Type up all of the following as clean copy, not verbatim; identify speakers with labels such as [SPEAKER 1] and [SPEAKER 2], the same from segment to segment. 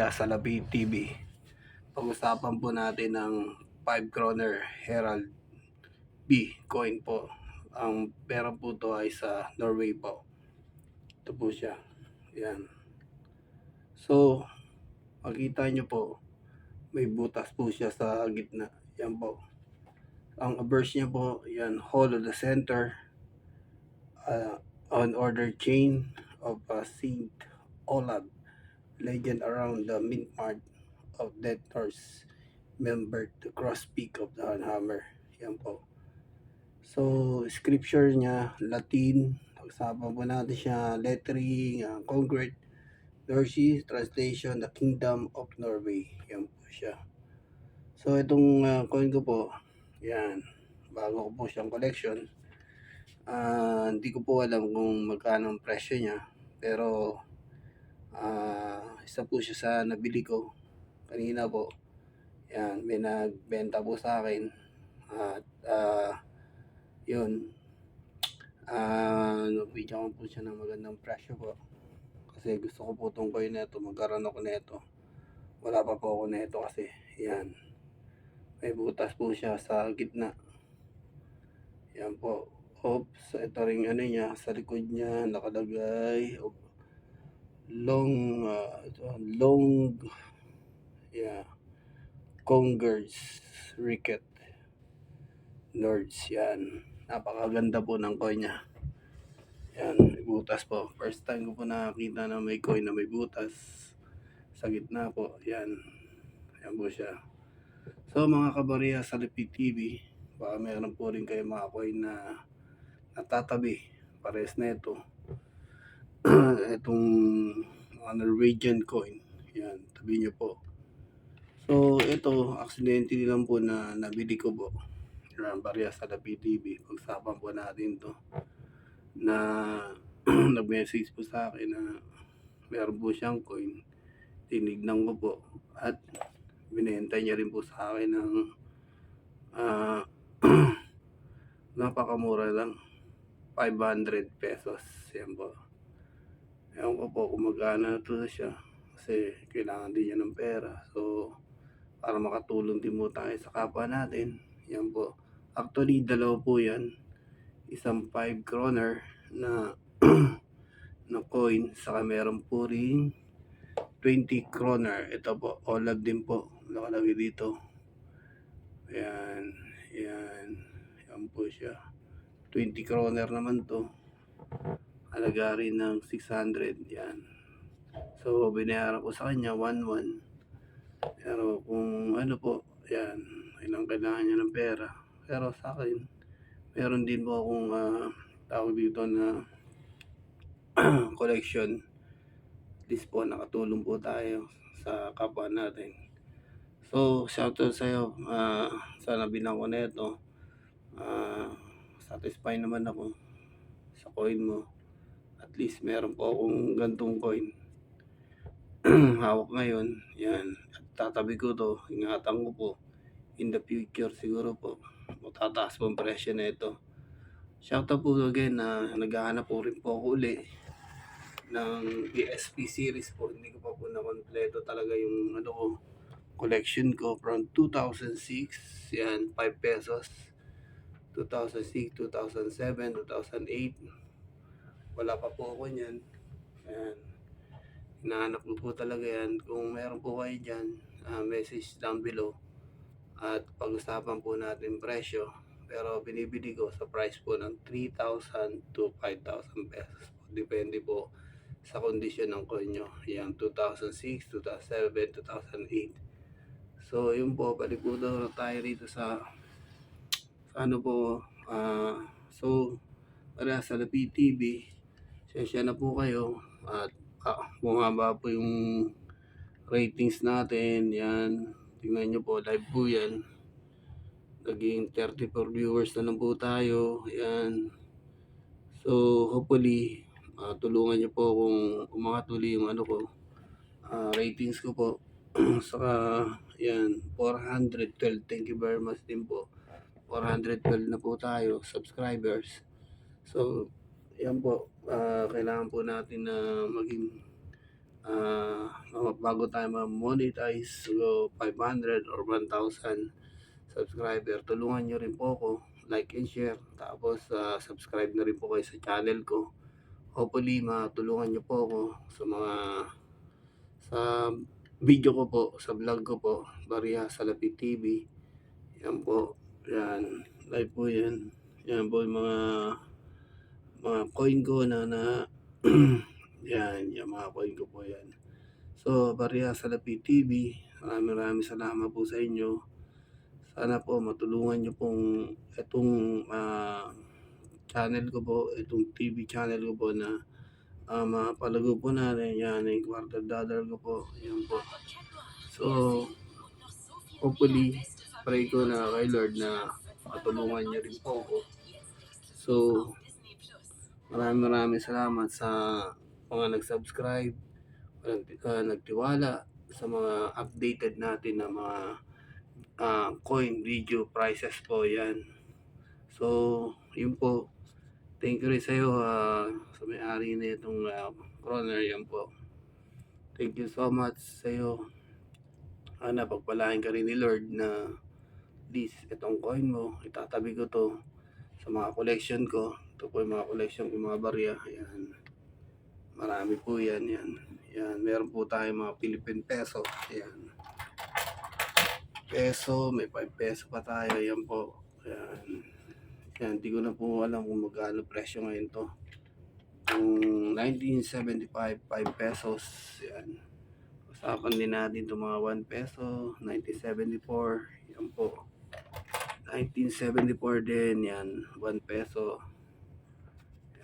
[SPEAKER 1] Barya Salapi TV. Pag-usapan po natin ng 5 kroner Herald B coin po. Ang pera po to ay sa Norway po. Ito po siya. Yan. So, makita nyo po, may butas po siya sa gitna. Yan po. Ang obverse niya po, yan, hole of the center, on order chain of Saint Olaf, legend around the mint mark of debtors, member the cross peak of the hammer. Yan po. So, scripture niya, Latin. Pag-usapan po natin siya, lettering, Concord, Dorsey, translation, the Kingdom of Norway. Yan po siya. So, itong coin ko po, yan, bago ko po siyang collection. Hindi ko po alam kung magkano ang presyo niya. Pero, isa po siya sa nabili ko kanina po. Yan, may nagbenta po sa akin. At, yun. Nabigyan ko po siya ng magandang presyo po. Kasi gusto ko po itong coin na ito. Magkaroon ako na ito. Wala pa po ako na ito kasi. Yan. May butas po siya sa gitna. Yan po. Oops. Ito rin ano niya. Sa likod niya nakalagay. Long. Yeah. Congers Ricket Lords. Yan. Napakaganda po ng coin niya. Yan, may butas po. First time ko po nakakita na may coin na may butas sa gitna po. Yan. Yan po siya. So mga kabarya sa Salapi TV, baka meron po rin kayo mga coin na natatabi. Pares na ito. Itong Norwegian coin. Yan, tabi nyo po. So ito, accidentally lang po na nabili ko po. Yan, Barya sa Salapi TV. Pagsapan po natin to na nag-message po sa akin na meron po siyang coin. Tinignan ko po at binenta niya rin po sa akin ng napakamura lang, 500 pesos. Yan po. Ewan ko po kung magkano ito siya kasi kailangan din niya ng pera. So para makatulong din po tayo sa kapwa natin. Yan po. Actually dalawa po yan. Isang 5 kroner na na coin, saka meron po ring 20 kroner. Ito po, Olaf din po nakalagay dito. Ayan, yan po siya. 20 kroner naman to, halaga rin ng 600. Yan. So binayaran ko sa kanya 1,100. Pero kung ano po, yan, ilang kailangan niya ng pera. Pero sa akin, meron din po akong tawag dito na collection. At least po nakatulong po tayo sa kapwa natin. So shoutout sa iyo. Sana bilang ko na ito. Satisfied naman ako sa coin mo. At least meron po akong gantong coin hawak ngayon. Yan. At tatabi ko to. Ingatan ko po. In the future siguro po matataas po ang presyo na ito. Shoutout po again na naghahanap po rin po ako uli ng ESP series po. Hindi ko pa po na-kompleto talaga yung ano ko, collection ko from 2006. Yan, 5 pesos. 2006, 2007, 2008. Wala pa po ako niyan. Yan. Hinahanap ko po talaga yan. Kung meron po kayo dyan, message down below. At pag-usapan po natin presyo. Pero binibili ko sa price po ng 3,000 to 5,000 pesos. Depende po sa kondisyon ng coin nyo. Yan, 2006, 2007, 2008. So yun po, balik po daw tayo rito sa ano po. So para sa Salapi TV, sensya na po kayo. At bumaba po yung ratings natin. Yan, tingnan nyo po, live po yan. Naging 34 viewers na lang po tayo. Yan. So hopefully tulungan niyo po kung umangat uli yung ano ko, ratings ko po. Saka yan, 412. Thank you very much din po. 412 na po tayo subscribers. So yan po, kailangan po natin na maging bago tayo ma-monetize, so 500 or 1,000 subscriber, tulungan nyo rin po ako, like and share. Tapos subscribe na rin po kayo sa channel ko. Hopefully matulungan nyo po ako sa sa video ko po, sa vlog ko po, Barya Salapi TV. Yan po, yan, live po yan. Yan po yung mga coin ko na yan, yung mga coin ko po yan. So, Barya Salapi TV, maraming salamat po sa inyo. Sana po matulungan nyo pong itong channel ko po, itong TV channel ko po na mapalago po natin. Yan, yung $250 ko po. Yan po. So, hopefully, pray ko na kay Lord na matulungan niyo rin po ako. So, maraming salamat sa mga nag-subscribe, nagtiwala sa mga updated natin na mga coin video prices po yan. So, yun po. Thank you rin sa iyo sa may-ari na itong corner. Yan po. Thank you so much sa iyo. Pagpalain ka rin ni Lord na please, itong coin mo, itatabi ko to sa mga collection ko. Ito po yung mga collection ko, mga barya. Yan. Marami po yan. Yan. Meron po tayo mga Philippine peso. Yan. Peso, may 5 peso pa tayo. Yan po. Yan. Yan. Hindi ko na po alam kung magkano presyo ngayon to. Yung 1975, 5 pesos. Yan. Usapan din natin itong mga 1 peso, 1974. Yan po. 1974 din. Yan. 1 peso.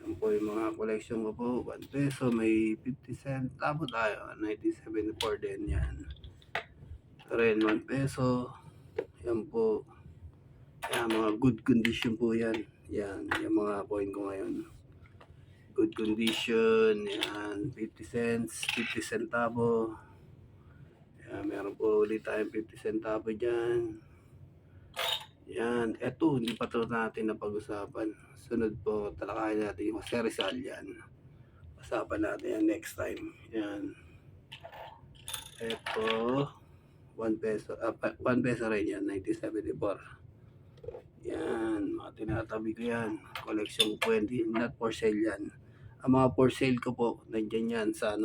[SPEAKER 1] Yan po yung mga collection ko po. 1 peso, may 50 cent. Tapo tayo. 1974 din. Yan. Ito rin, 1 peso. Yan po. Yan, mga good condition po yan. Yan. Yung mga coin ko ngayon. Good condition. Yan. 50 cents. 50 centavo. Yan. Meron po ulit tayong 50 centavo dyan. Yan. Eto, hindi pa ito natin napag-usapan. Sunod po, talakayin natin yung Jose Rizal yan. Usapan natin yan next time. Yan. Eto, 1 peso. 1 peso rin yan, 1974. Yan, mga tinatabi ko yan. Collection ko yan, not for sale yan. Ang mga for sale ko po, nandiyan yan sa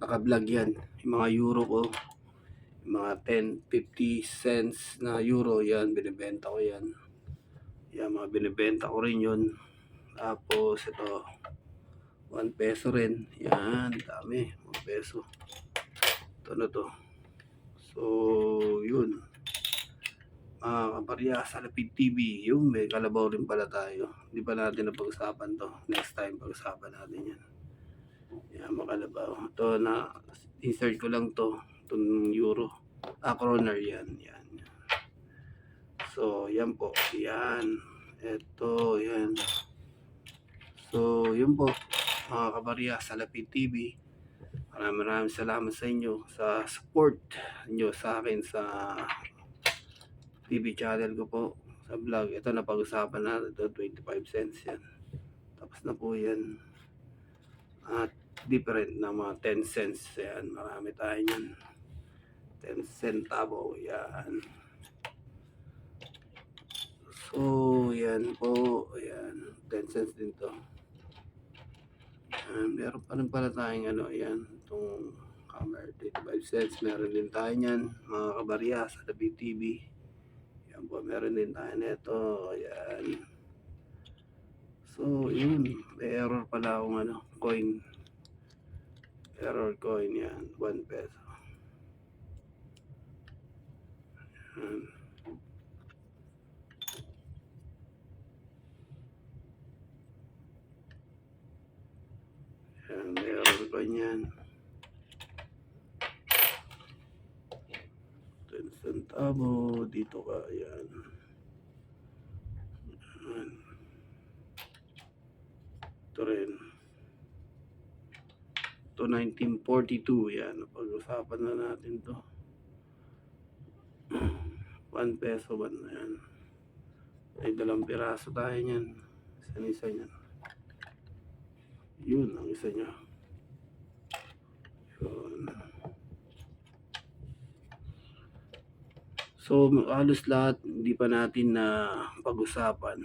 [SPEAKER 1] naka-vlog yan. Yung mga euro ko, mga 10, 50 cents na euro, yan, binibenta ko yan. Yan, mga binibenta ko rin yun. Tapos, ito, 1 peso rin. Yan, dami, 1 peso. Ito na to. So, yun. Kabarya Salapi TV, yung may kalabaw rin pala tayo. Hindi pa natin napag-usapan to. Next time, pag-usapan natin yan. Yan, makalabaw. Ito na, insert ko lang to. Itong euro. Kroner yan. So, yan po. Yan. Ito, yan. So, yun po. Mga kabarya Salapi TV. Maraming salamat sa inyo sa support nyo sa akin sa TV channel ko po, sa vlog. Ito na pag-usapan natin. Ito 25 cents yan. Tapos na po yan. At different na mga 10 cents yan. Marami tayo yan. 10 centavo yan. So yan po. Yan. 10 cents din to. Meron pa rin pala tayong yan. Itong camera 35 cents. Meron din tayo yan. Mga kabarya sa Salapi TV. Yan po, meron din tayo nito. Ayan. So, yun. May error pala akong coin. Error coin yan. 1 peso. Ayan. Ayan, may error coin yan. 10 centavo. Dito ka. Ayan. Ayan. Ito rin. Ito 1942. Yan. Pag-usapan na natin to. 1 peso ba na yan? Ay, 2 piraso tayo yan. Isa niyan. Yun ang isa niya. So, halos lahat hindi pa natin na pag-usapan.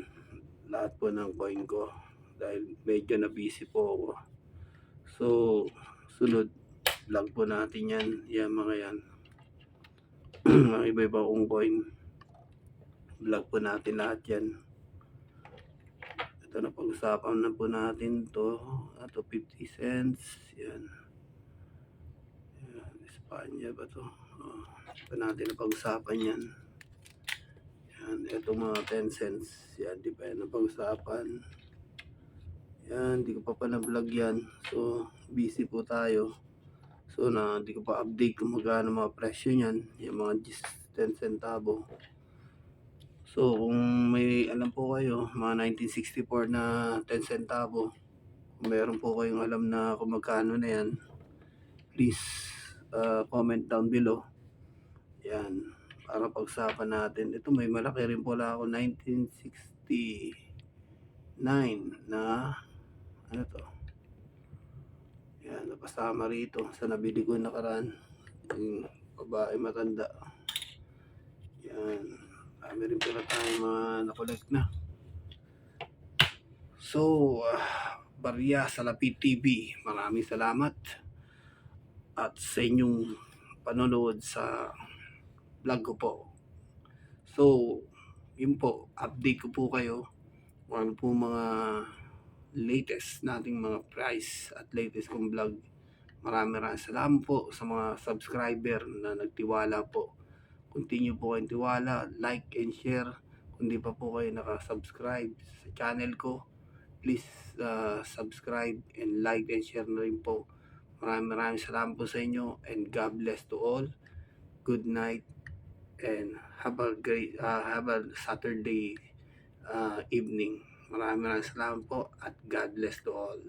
[SPEAKER 1] Lahat po ng coin ko. Dahil medyo na busy po ako. So, sunod vlog po natin yan. Yan mga yan. Mga iba-iba kong coin. Vlog po natin lahat yan. Ito na pag-usapan na po natin to. Ito 50 cents. Yan. Yan. Espanya ba to? Oh, ito natin na pag-usapan yan. Yan. Ito mga 10 cents. Yan. Di pa yan na pag-usapan. Yan. Di ko pa na-vlog yan. So, busy po tayo. So, di ko pa update kung magkano mga presyo niyan. Yung mga 10 centavo. So, kung may alam po kayo, mga 1964 na 10 centavo, kung meron po kayong alam na kung magkano na yan, please comment down below. Yan, para pag-usapan natin. Ito may malaki rin pala ako, 1969 na, ano to? Yan, napasama rito sa nabili ko nakaraan. Yung babae matanda. Yan. Kami rin pala tayo mga nakolekt na. So, Barya Salapi TV, maraming salamat at sa inyong panonood sa vlog ko po. So, yun po, update ko po kayo kung ano po mga latest nating mga price at latest kong vlog. Maraming salamat po sa mga subscriber na nagtiwala po. Continue po kayong tiwala, like and share. Kung di pa po kayo nakasubscribe sa channel ko, please subscribe and like and share na rin po. Maraming salamat po sa inyo and God bless to all. Good night and have a Saturday evening. Maraming salamat po at God bless to all.